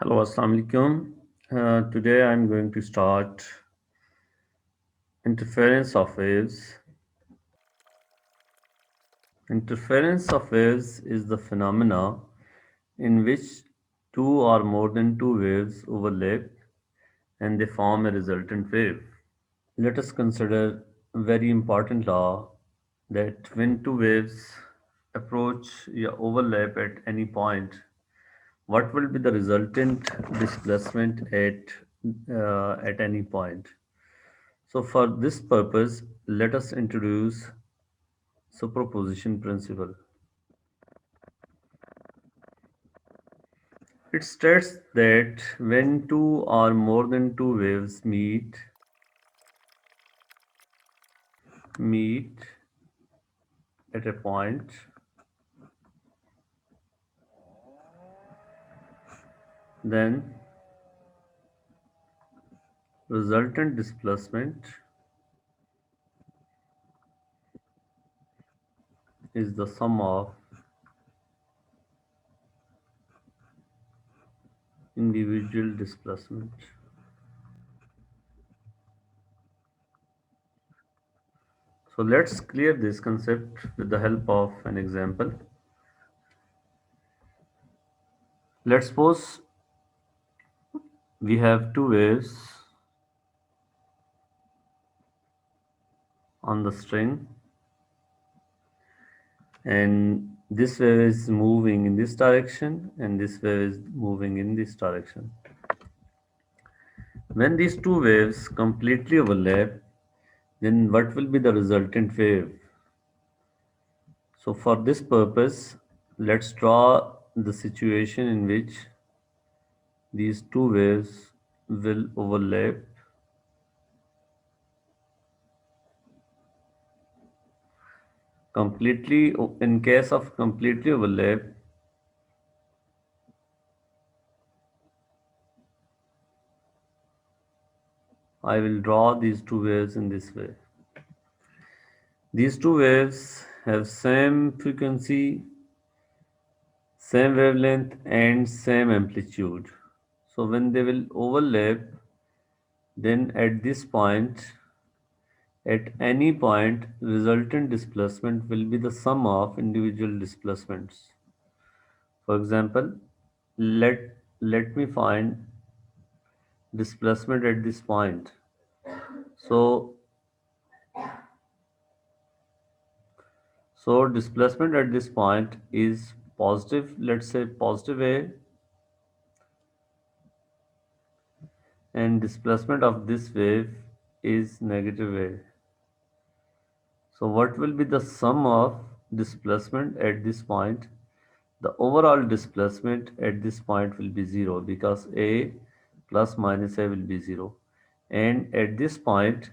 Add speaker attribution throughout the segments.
Speaker 1: Hello, Assalamu alaikum. Today I'm going to start interference of waves. Interference of waves is the phenomena in which two or more than two waves overlap and they form a resultant wave. Let us consider a very important law that when two waves approach or overlap at any point, what will be the resultant displacement at any point. So for this purpose, let us introduce superposition principle. It states that when two or more than two waves meet at a point, then resultant displacement is the sum of individual displacement. So let's clear this concept with the help of an example. Let's suppose we have two waves on the string, and this wave is moving in this direction and this wave is moving in this direction. When these two waves completely overlap, then what will be the resultant wave? So for this purpose, let's draw the situation in which these two waves will overlap completely. In case of completely overlap, I will draw these two waves in this way. These two waves have same frequency, same wavelength and same amplitude. So when they will overlap, then at any point, resultant displacement will be the sum of individual displacements. For example, let me find displacement at this point. So displacement at this point is positive, let's say positive A, and displacement of this wave is negative A. So what will be the sum of displacement at this point? The overall displacement at this point will be 0 because A plus minus A will be 0. And at this point,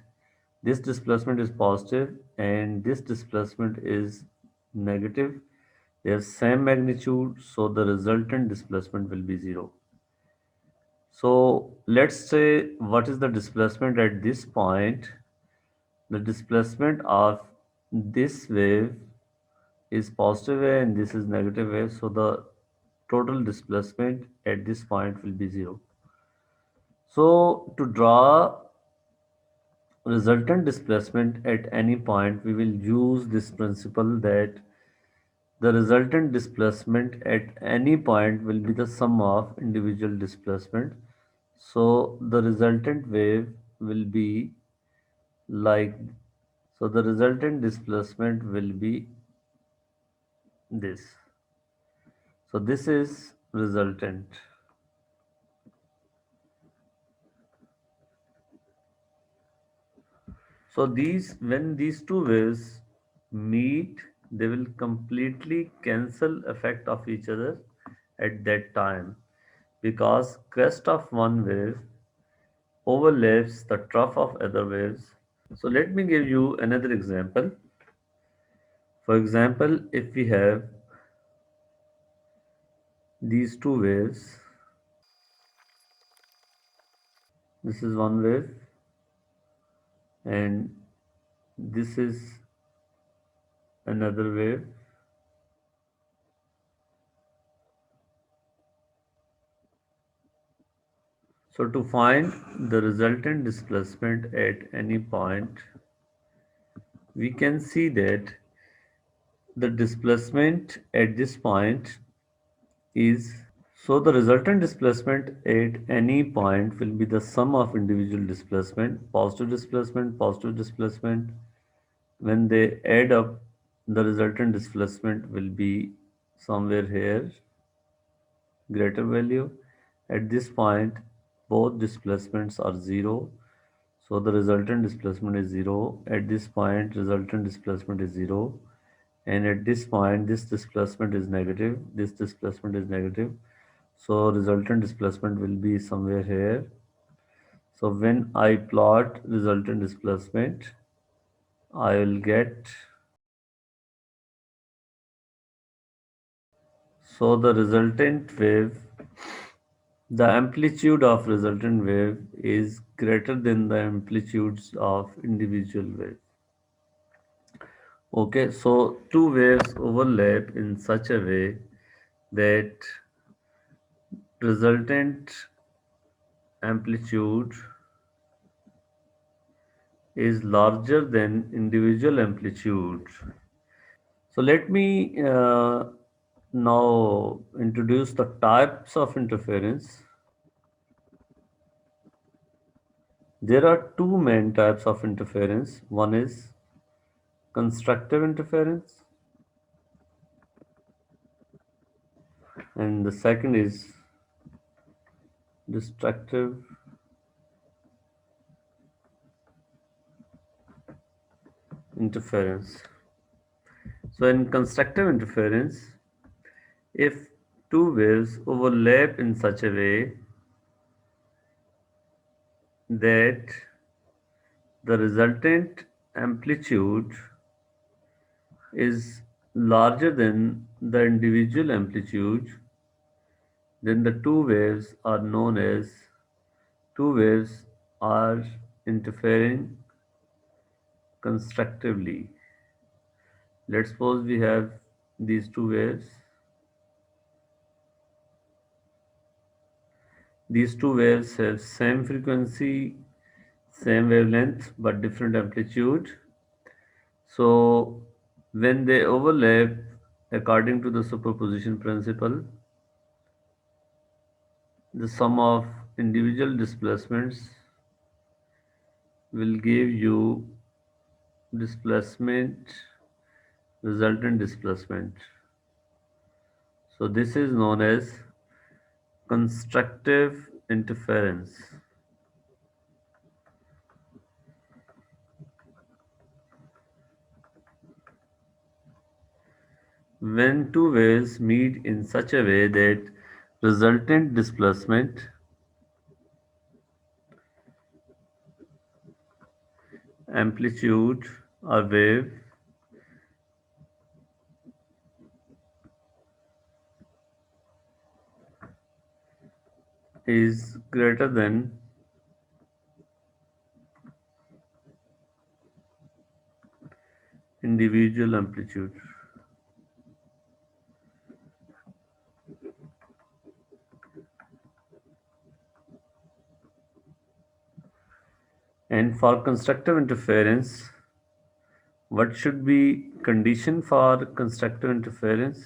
Speaker 1: this displacement is positive and this displacement is negative. They have same magnitude, so the resultant displacement will be 0. So let's say what is the displacement at this point? The displacement of this wave is positive wave and this is negative wave, so the total displacement at this point will be 0. So to draw resultant displacement at any point, we will use this principle that the resultant displacement at any point will be the sum of individual displacement. So the resultant wave will be like, so the resultant displacement will be this. So this is resultant. So when these two waves meet, they will completely cancel effect of each other at that time because crest of one wave overlaps the trough of other waves. So let me give you another example. For example, if we have these two waves, this is one wave and this is another wave. So to find the resultant displacement at any point, we can see that the displacement at this point is so the resultant displacement at any point will be the sum of individual positive displacement. When they add up, the resultant displacement will be somewhere here, greater value. At this point, both displacements are zero. So the resultant displacement is zero. At this point, resultant displacement is zero. And at this point, this displacement is negative. This displacement is negative. So resultant displacement will be somewhere here. So when I plot resultant displacement, I will get, so the resultant wave, the amplitude of resultant wave is greater than the amplitudes of individual wave. Okay, so two waves overlap in such a way that resultant amplitude is larger than individual amplitude. So let me now introduce the types of interference. There are two main types of interference. One is constructive interference, and the second is destructive interference. So in constructive interference, if two waves overlap in such a way that the resultant amplitude is larger than the individual amplitude, then the two waves are known as two waves are interfering constructively. Let's suppose we have these two waves. These two waves have same frequency, same wavelength, but different amplitude. So when they overlap according to the superposition principle, the sum of individual displacements will give you displacement, resultant displacement. So this is known as constructive interference. When two waves meet in such a way that resultant displacement, amplitude or wave is greater than individual amplitude. And for constructive interference, what should be condition for constructive interference?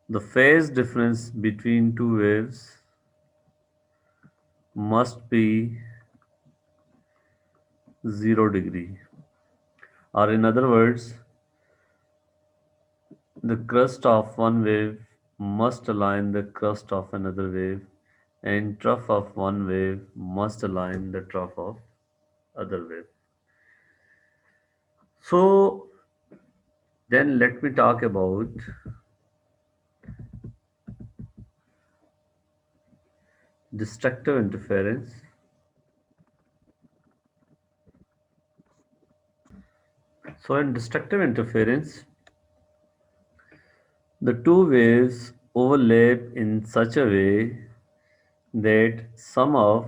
Speaker 1: The phase difference between two waves must be 0 degree. Or in other words, the crust of one wave must align the crust of another wave, and trough of one wave must align the trough of other wave. So then let me talk about destructive interference. So in destructive interference, the two waves overlap in such a way that sum of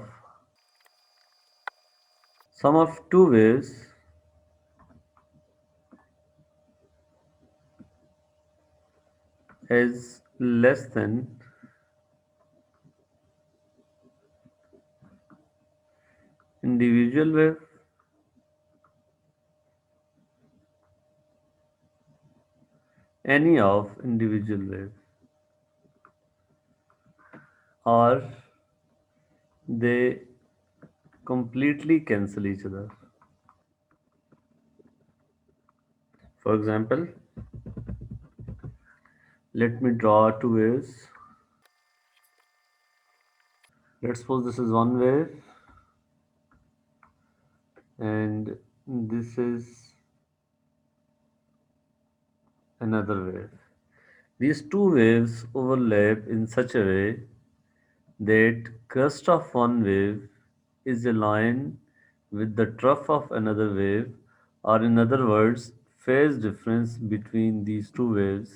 Speaker 1: two waves is less than individual wave, any of individual wave, or they completely cancel each other. For example, let me draw two waves. Let's suppose this is one wave and this is another wave. These two waves overlap in such a way that crest of one wave is aligned with the trough of another wave, or in other words, phase difference between these two waves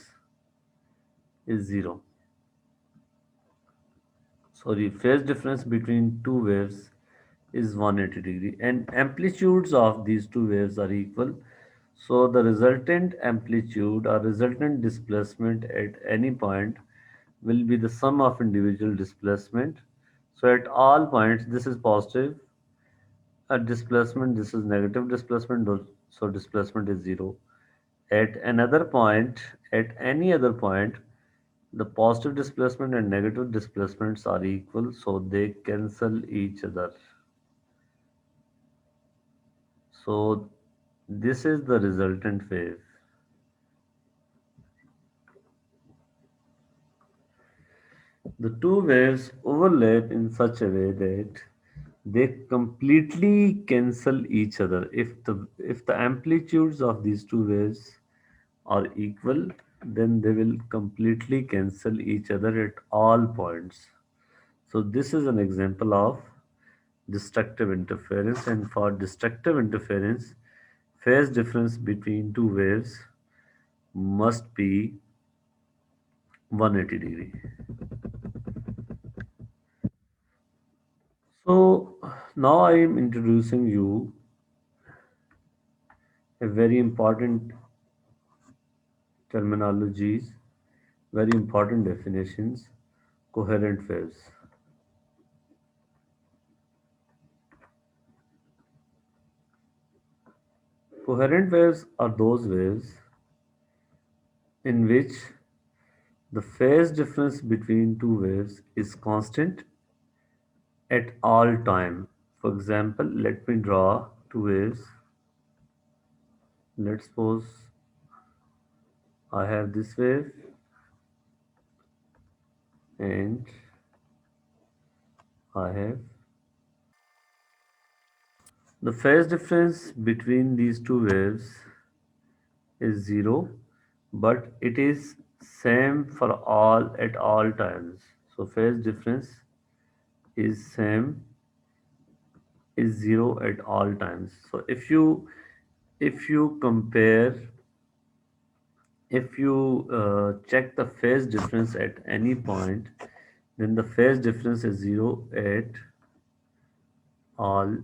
Speaker 1: is zero. Sorry, phase difference between two waves is 180 degree and amplitudes of these two waves are equal. So the resultant amplitude or resultant displacement at any point will be the sum of individual displacement. So at all points this is positive displacement, this is negative displacement, so displacement is zero. At another point, at any other point, the positive displacement and negative displacements are equal, so they cancel each other. So this is the resultant wave. The two waves overlap in such a way that they completely cancel each other. If the amplitudes of these two waves are equal, then they will completely cancel each other at all points. So this is an example of destructive interference, and for destructive interference, phase difference between two waves must be 180 degree. So now I am introducing you a very important terminologies, very important definitions, coherent waves. Coherent waves are those waves in which the phase difference between two waves is constant at all time. For example, let me draw two waves. Let's suppose I have this wave and I have the phase difference between these two waves is zero, but it is same for all at all times. So phase difference is same is zero at all times. So if you compare, if you check the phase difference at any point, then the phase difference is zero at all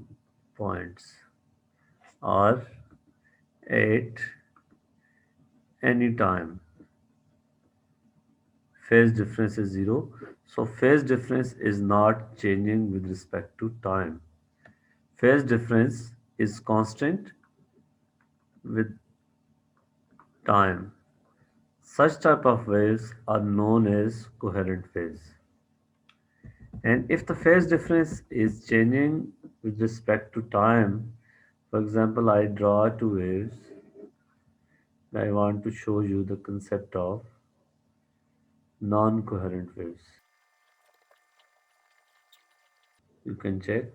Speaker 1: points or at any time. Phase difference is zero. So phase difference is not changing with respect to time. Phase difference is constant with time. Such type of waves are known as coherent phase. And if the phase difference is changing with respect to time, for example, I draw two waves, I want to show you the concept of non-coherent waves. You can check.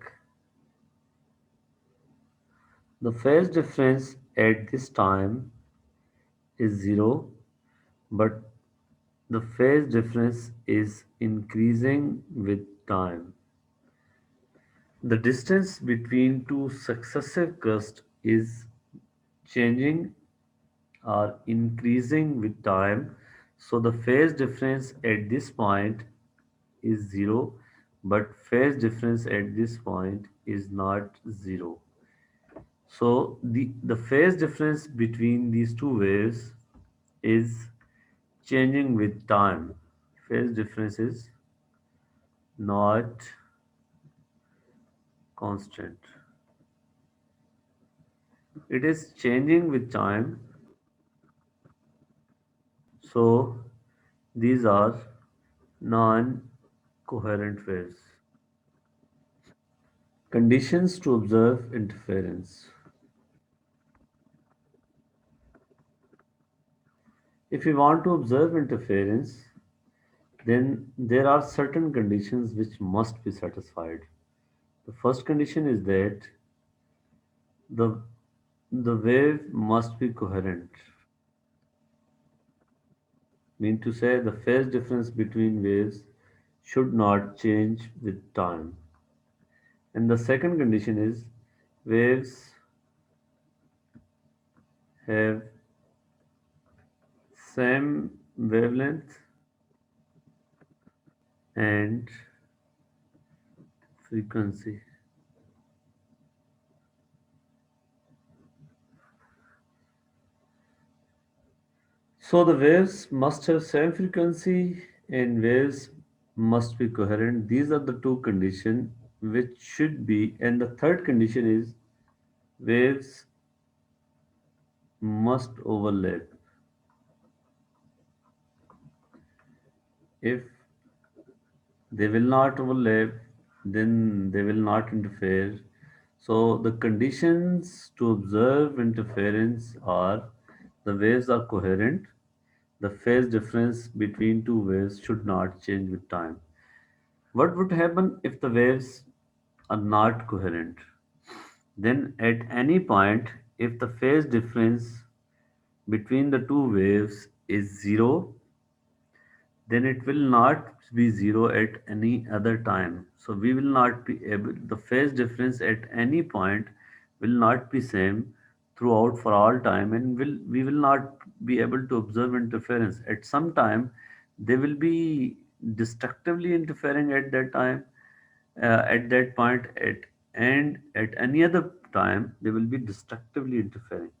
Speaker 1: The phase difference at this time is zero, but the phase difference is increasing with time. The distance between two successive crusts is changing or increasing with time. So the phase difference at this point is zero, but phase difference at this point is not zero. So the phase difference between these two waves is changing with time. Phase difference is not constant. It is changing with time. So these are non-coherent waves. Conditions to observe interference. If we want to observe interference, then there are certain conditions which must be satisfied. The first condition is that the the wave must be coherent. Mean to say the phase difference between waves should not change with time. And the second condition is waves have same wavelength and frequency. So the waves must have same frequency and waves must be coherent. These are the two conditions which should be, and the third condition is waves must overlap. If they will not overlap, then they will not interfere. So the conditions to observe interference are the waves are coherent, the phase difference between two waves should not change with time. What would happen if the waves are not coherent? Then at any point, if the phase difference between the two waves is zero, then it will not be zero at any other time. So we will not be able, the phase difference at any point will not be same throughout for all time, and we will not be able to observe interference. At some time, they will be destructively interfering at that time, at that point, and at any other time, they will be destructively interfering.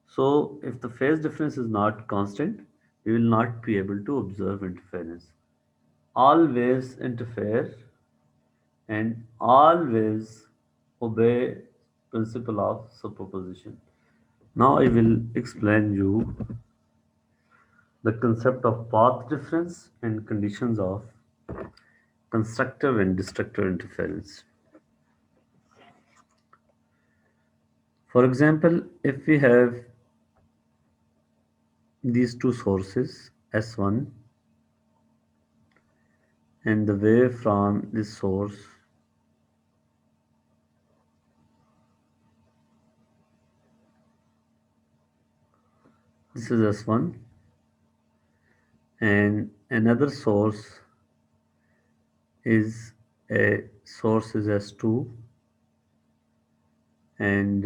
Speaker 1: So, if the phase difference is not constant, we will not be able to observe interference. All waves interfere and all waves obey principle of superposition. Now I will explain you the concept of path difference and conditions of constructive and destructive interference. For example, if we have these two sources S1 and the wave from this source, this is S1, and another source is a source is S2, and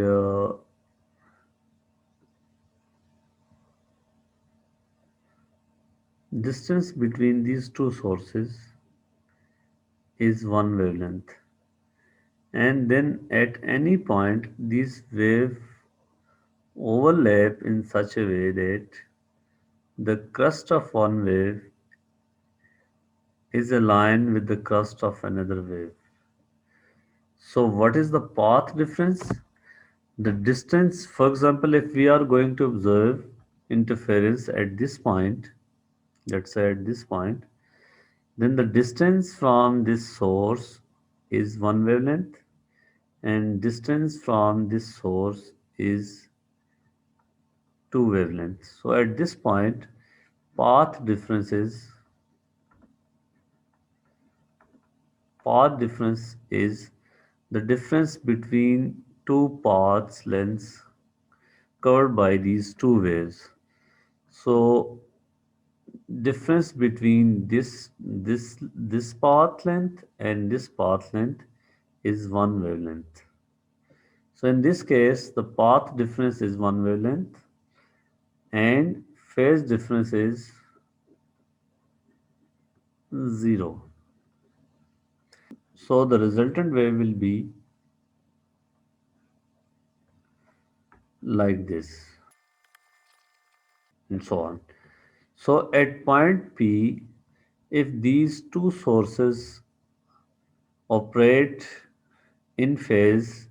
Speaker 1: distance between these two sources is one wavelength. And then at any point these waves overlap in such a way that the crest of one wave is aligned with the crest of another wave. So what is the path difference? The distance, for example, if we are going to observe interference at this point, let's say at this point, then the distance from this source is one wavelength and distance from this source is two wavelengths. So at this point, path difference is path difference is the difference between two paths lengths covered by these two waves. So difference between this path length and this path length is one wavelength. So in this case, the path difference is one wavelength and phase difference is zero. So the resultant wave will be like this and so on. So at point P, if these two sources operate in phase,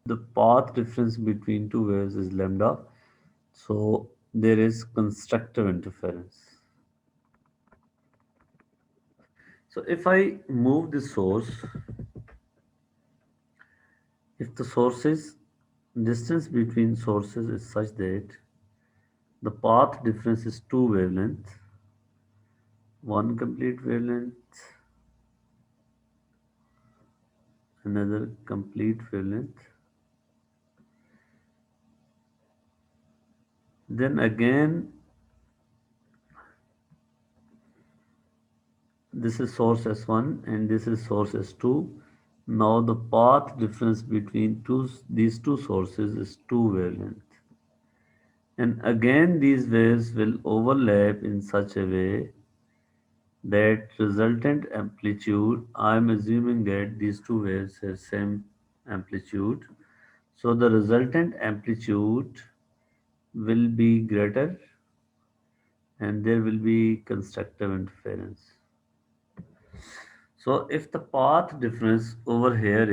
Speaker 1: the path difference between two waves is lambda, so there is constructive interference. So if I move the source, if the sources distance between sources is such that the path difference is two wavelengths, one complete wavelength, another complete wavelength, then again this is source S1 and this is source S2. Now the path difference between these two sources is two wavelengths. And again these waves will overlap in such a way that resultant amplitude, I am assuming that these two waves have same amplitude. So the resultant amplitude will be greater and there will be constructive interference. So if the path difference over here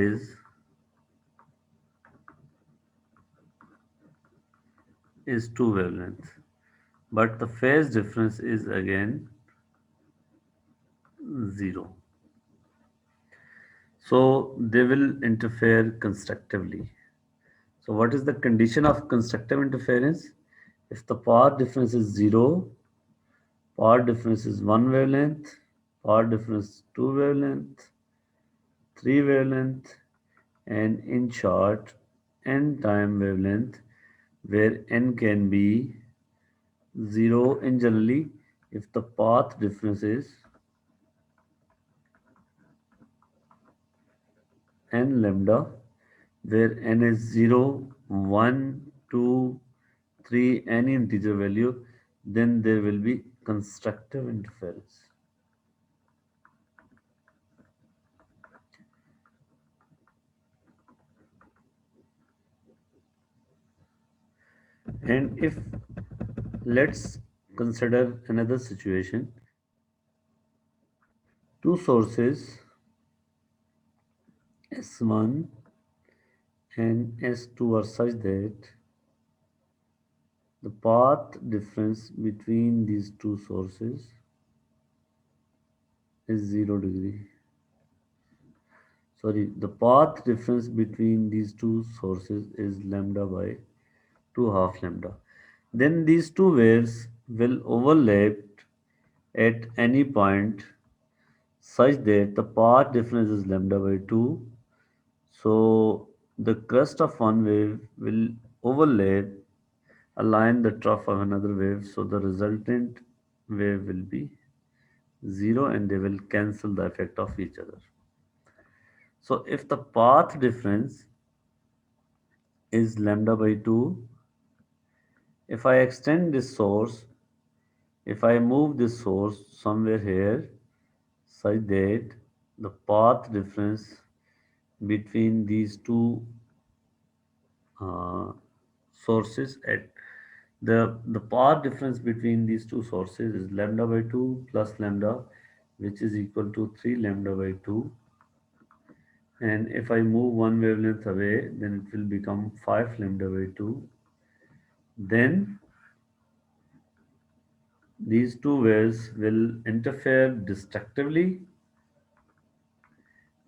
Speaker 1: is two wavelengths, but the phase difference is again zero. So they will interfere constructively. So what is the condition of constructive interference? If the path difference is zero, path difference is one wavelength, path difference two wavelength, three wavelength, and in short, n time wavelength, where n can be zero in generally if the path difference is n lambda, where n is 0, 1, 2, 3, any integer value, then there will be constructive interference. And if let's consider another situation, two sources S1 and S2 are such that the path difference between these two sources is 0 degree. Sorry, the path difference between these two sources is lambda by 2 half lambda. Then these two waves will overlap at any point such that the path difference is lambda by 2. So the crest of one wave will overlap, align the trough of another wave. So the resultant wave will be 0 and they will cancel the effect of each other. So if the path difference is lambda by 2, if I extend this source, if I move this source somewhere here such that the path difference between these two uh, sources at the path difference between these two sources is lambda by 2 plus lambda, which is equal to 3 lambda by 2, and if I move one wavelength away then it will become 5 lambda by 2. Then these two waves will interfere destructively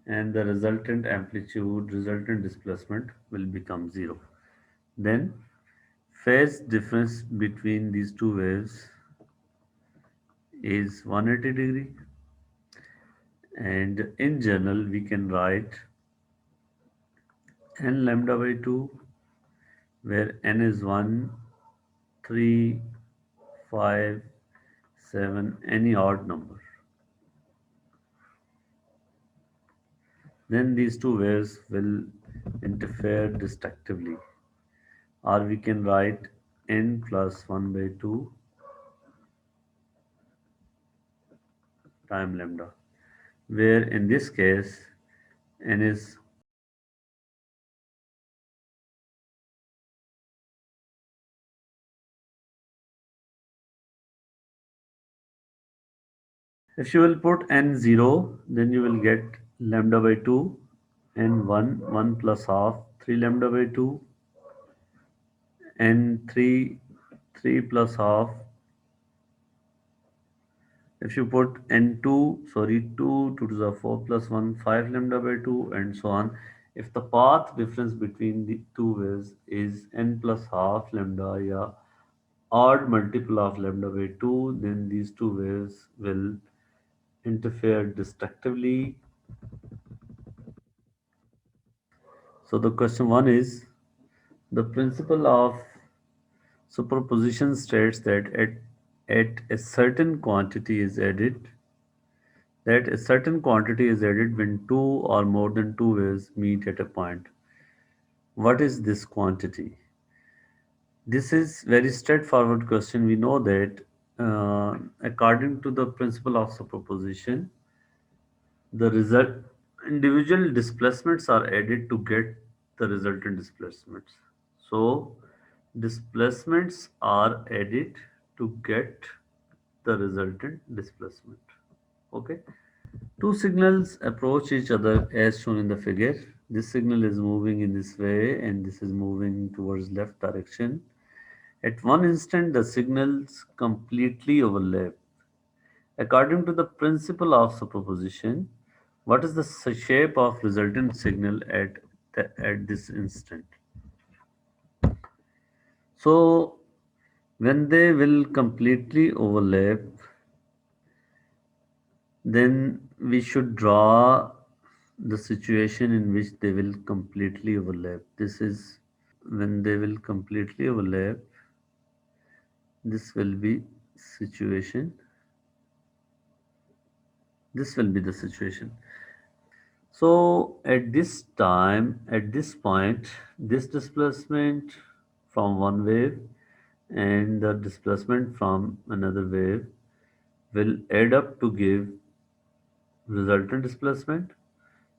Speaker 1: and the resultant amplitude, resultant displacement will become zero. Then phase difference between these two waves is 180 degree, and in general we can write n lambda by 2 where n is 1, 3, 5, 7, any odd number. Then these two waves will interfere destructively, or we can write n plus 1 by 2 time lambda, where in this case n is. If you will put n 0, then you will get lambda by 2 and 1, 1 plus half, 3 lambda by 2, and 3 plus half. If you put n2, sorry, 2 to the 4 plus 1, 5 lambda by 2, and so on. If the path difference between the two waves is n plus half lambda, yeah, odd multiple of lambda by 2, then these two waves will interfere destructively. So the question one is, the principle of superposition states that at a certain quantity is added that a certain quantity is added when two or more than two waves meet at a point. What is this quantity? This is very straightforward question. We know that according to the principle of superposition, the result individual displacements are added to get the resultant displacements. So displacements are added to get the resultant displacement. Okay. Two signals approach each other as shown in the figure. This signal is moving in this way and this is moving towards left direction. At one instant, the signals completely overlap. According to the principle of superposition, what is the shape of resultant signal at this instant? So, when they will completely overlap, then we should draw the situation in which they will completely overlap. This is when they will completely overlap, this will be situation. This will be the situation. So at this time, at this point, this displacement from one wave and the displacement from another wave will add up to give resultant displacement.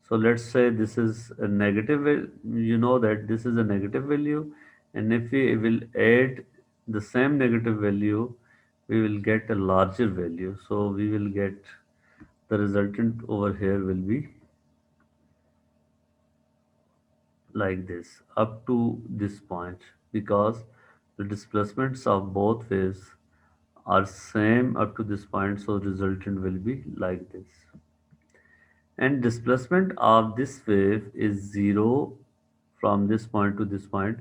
Speaker 1: So let's say this is a negative, you know that this is a negative value, and if we will add the same negative value, we will get a larger value. So we will get the resultant over here will be like this up to this point because the displacements of both waves are same up to this point, so resultant will be like this. And displacement of this wave is zero from this point to this point,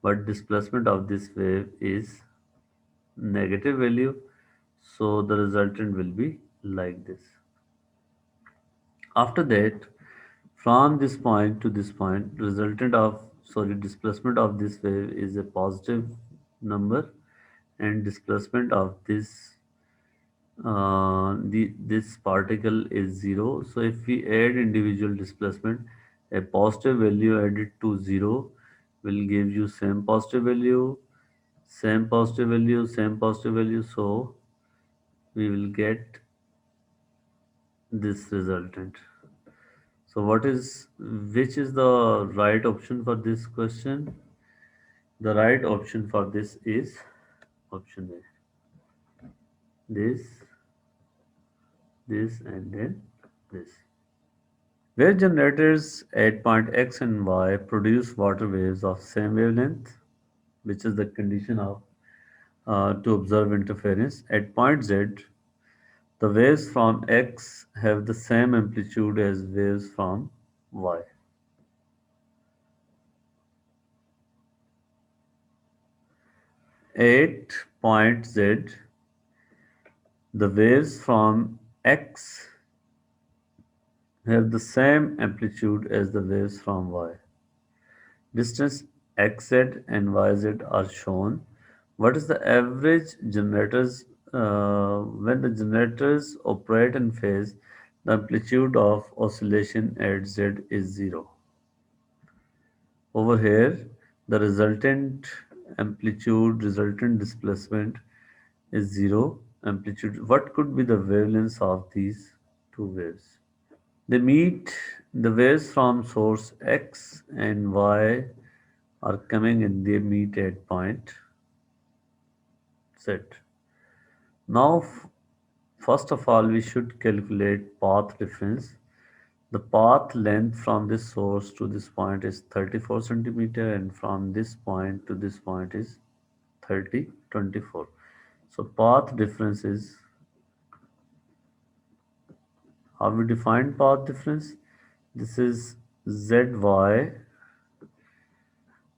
Speaker 1: but displacement of this wave is negative value, so the resultant will be like this. After that, from this point to this point, resultant of sorry displacement of this wave is a positive number, and displacement of this particle is zero. So if we add individual displacement, a positive value added to zero will give you same positive value, same positive value, same positive value. So we will get this resultant. So which is the right option for this question? The right option for this is option A. This, this, and then this. Wave generators at point X and Y produce water waves of same wavelength, which is the condition of to observe interference. At point Z, the waves from X have the same amplitude as waves from Y. At point Z, the waves from X have the same amplitude as the waves from Y. Distance xz and yz are shown. What is the average generators when the generators operate in phase? The amplitude of oscillation at z is zero. Over here, the resultant amplitude, resultant displacement is zero amplitude. What could be the wavelengths of these two waves? They meet the waves from source X and Y are coming and they meet at point Z. Now, first of all, we should calculate path difference. The path length from this source to this point is 34 centimeter, and from this point to this point is 24. So path difference is, how we define path difference? This is zy,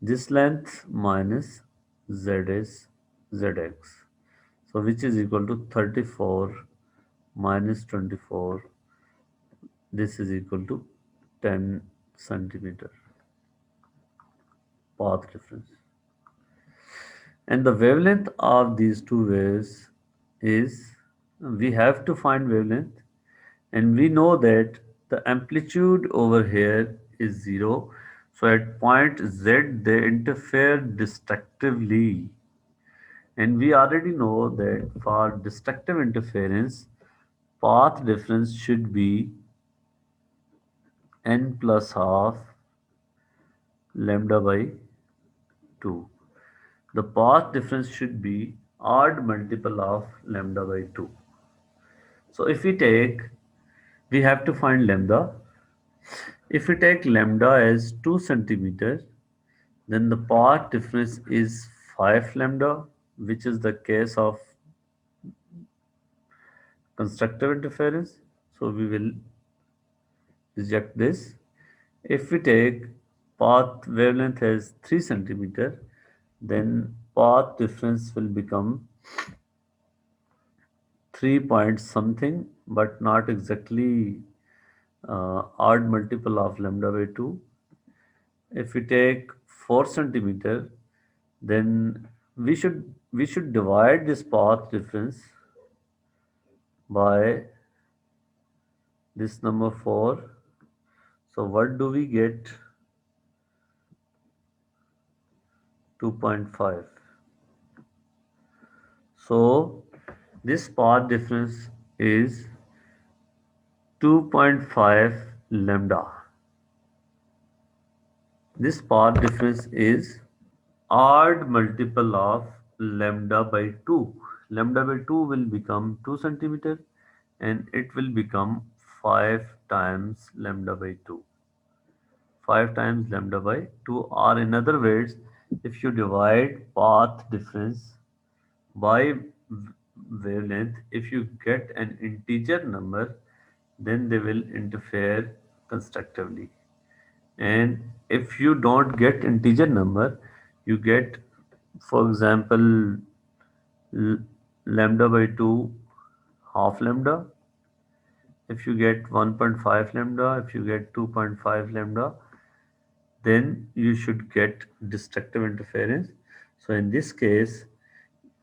Speaker 1: this length minus z is zx. So which is equal to 34 minus 24. This is equal to 10 centimeter path difference. And the wavelength of these two waves is, we have to find wavelength, and we know that the amplitude over here is 0. So at point Z they interfere destructively, and we already know that for destructive interference path difference should be n plus half lambda by 2. The path difference should be odd multiple of lambda by 2. So if we take, we have to find lambda. If we take lambda as 2 centimeter, then the path difference is 5 lambda, which is the case of constructive interference. So we will reject this. If we take path wavelength as 3 centimeter, then path difference will become 3 point something, but not exactly odd multiple of lambda by 2. If we take 4 centimeter, then we should divide this path difference by this number 4. So what do we get? 2.5. So this path difference is 2.5 lambda. This path difference is odd multiple of lambda by 2. Lambda by 2 will become 2 centimeter, and it will become 5 times lambda by 2. 5 times lambda by 2, or in other words, if you divide path difference by wavelength, if you get an integer number, then they will interfere constructively. And if you don't get integer number, you get, for example, lambda by 2 half lambda. If you get 1.5 lambda, if you get 2.5 lambda, then you should get destructive interference. So in this case,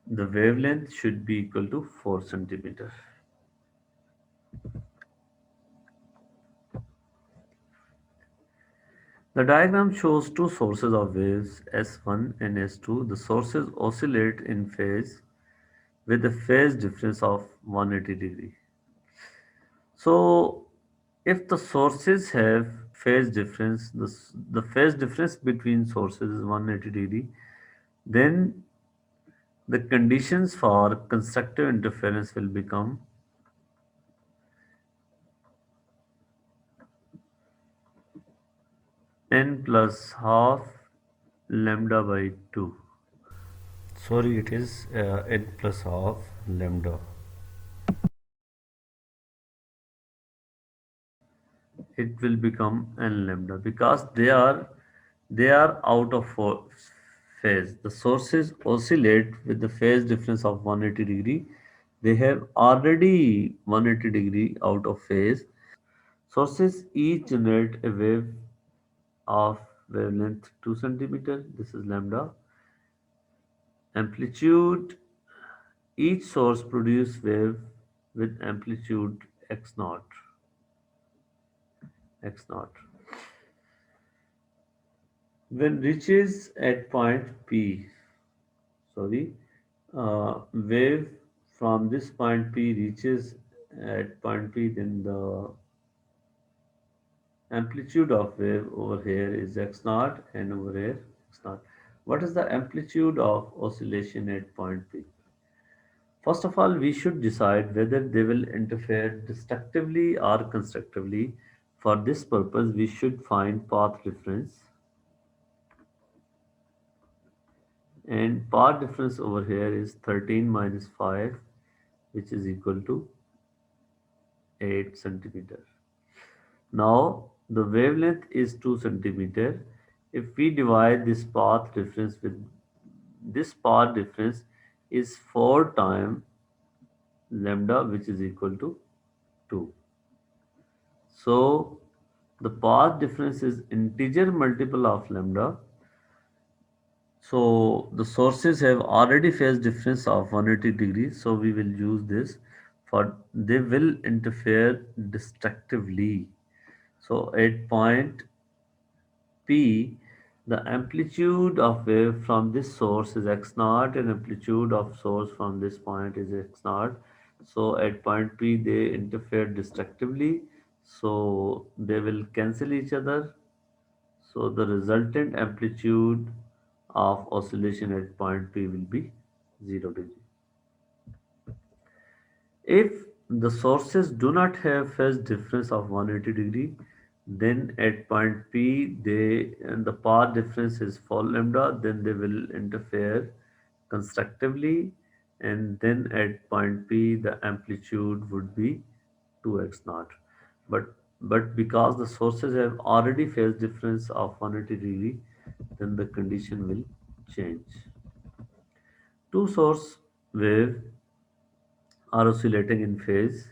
Speaker 1: the wavelength should be equal to 4 centimeter. The diagram shows two sources of waves S1 and S2. The sources oscillate in phase with a phase difference of 180 degree. So if the sources have phase difference, the phase difference between sources is 180 degree, then the conditions for constructive interference will become n plus half lambda by 2. Sorry, it is n plus half lambda. It will become n lambda because they are out of phase. The sources oscillate with the phase difference of 180 degree. They have already 180 degree out of phase. Sources each generate a wave of wavelength 2 centimeter. This is lambda. Amplitude, each source produce wave with amplitude x naught. X naught. When reaches at point P, sorry, wave from this point P reaches at point P, then the amplitude of wave over here is x naught, and over here x naught. What is the amplitude of oscillation at point P? First of all, we should decide whether they will interfere destructively or constructively. For this purpose, we should find path difference, and path difference over here is 13 minus 5, which is equal to 8 centimeter. Now the wavelength is 2 centimeter. If we divide this path difference with this path difference is 4 times lambda, which is equal to 2. So the path difference is integer multiple of lambda. So the sources have already phase difference of 180 degrees. So we will use this for they will interfere destructively. So at point P, the amplitude of wave from this source is x naught and amplitude of source from this point is x naught. So at point P they interfere destructively. So they will cancel each other. So the resultant amplitude of oscillation at point P will be 0 degree. If the sources do not have phase difference of 180 degree, then at point P they and the path difference is 4 lambda, then they will interfere constructively, and then at point P the amplitude would be 2x naught. But because the sources have already phase difference of 180 degree, then the condition will change. Two source wave are oscillating in phase.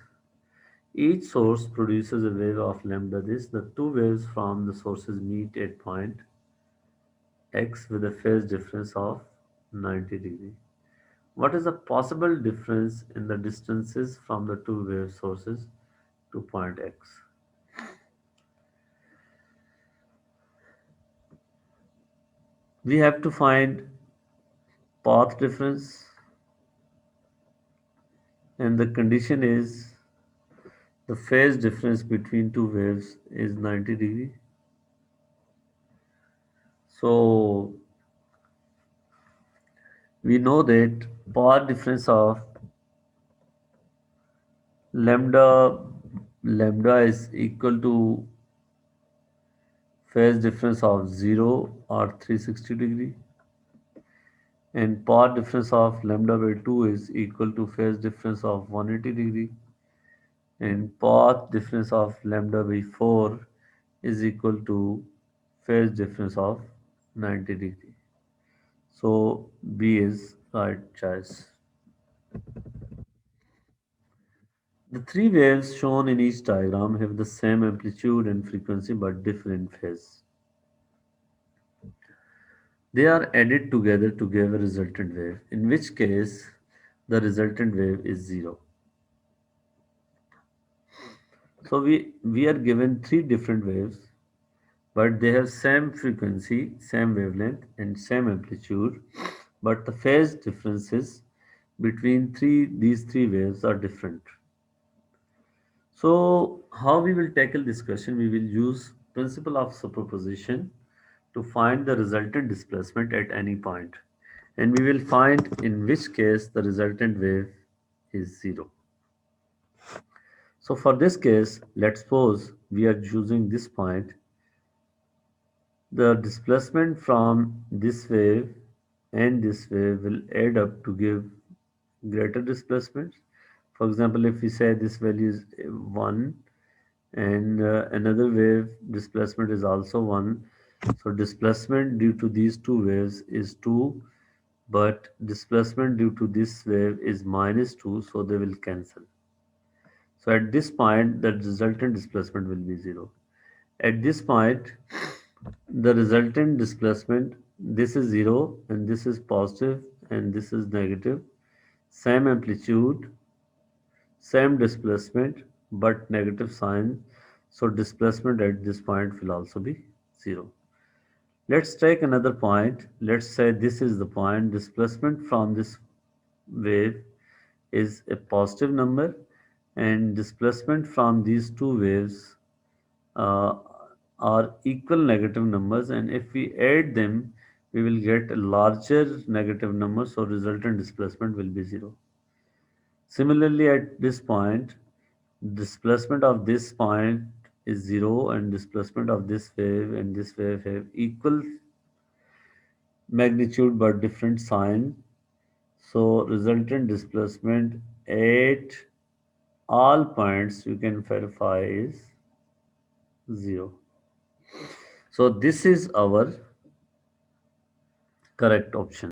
Speaker 1: Each source produces a wave of lambda this. The two waves from the sources meet at point x with a phase difference of 90 degree. What is the possible difference in the distances from the two wave sources to point x? We have to find path difference, and the condition is the phase difference between two waves is 90 degree. So we know that path difference of lambda lambda is equal to phase difference of 0 or 360 degree, and path difference of lambda by 2 is equal to phase difference of 180 degree, and path difference of lambda by 4 is equal to phase difference of 90 degree. So B is right choice. The three waves shown in each diagram have the same amplitude and frequency but different phase. They are added together to give a resultant wave, in which case the resultant wave is zero. So we are given three different waves, but they have same frequency, same wavelength, and same amplitude, but the phase differences between these three waves are different. So how we will tackle this question? We will use principle of superposition to find the resultant displacement at any point, and we will find in which case the resultant wave is zero. So for this case, let's suppose we are choosing this point. The displacement from this wave and this wave will add up to give greater displacement. For example, if we say this value is 1 and another wave displacement is also 1, so displacement due to these two waves is 2, but displacement due to this wave is minus 2, so they will cancel. So at this point, the resultant displacement will be 0. At this point, the resultant displacement, this is 0 and this is positive and this is negative. Same amplitude, same displacement, but negative sign. So displacement at this point will also be 0. Let's take another point. Let's say this is the point. Displacement from this wave is a positive number, and displacement from these two waves uh, are equal negative numbers, and if we add them we will get a larger negative number, so resultant displacement will be 0. Similarly, at this point, displacement of this point is 0 and displacement of this wave and this wave have equal magnitude but different sign. So resultant displacement at all points you can verify is 0. So this is our correct option.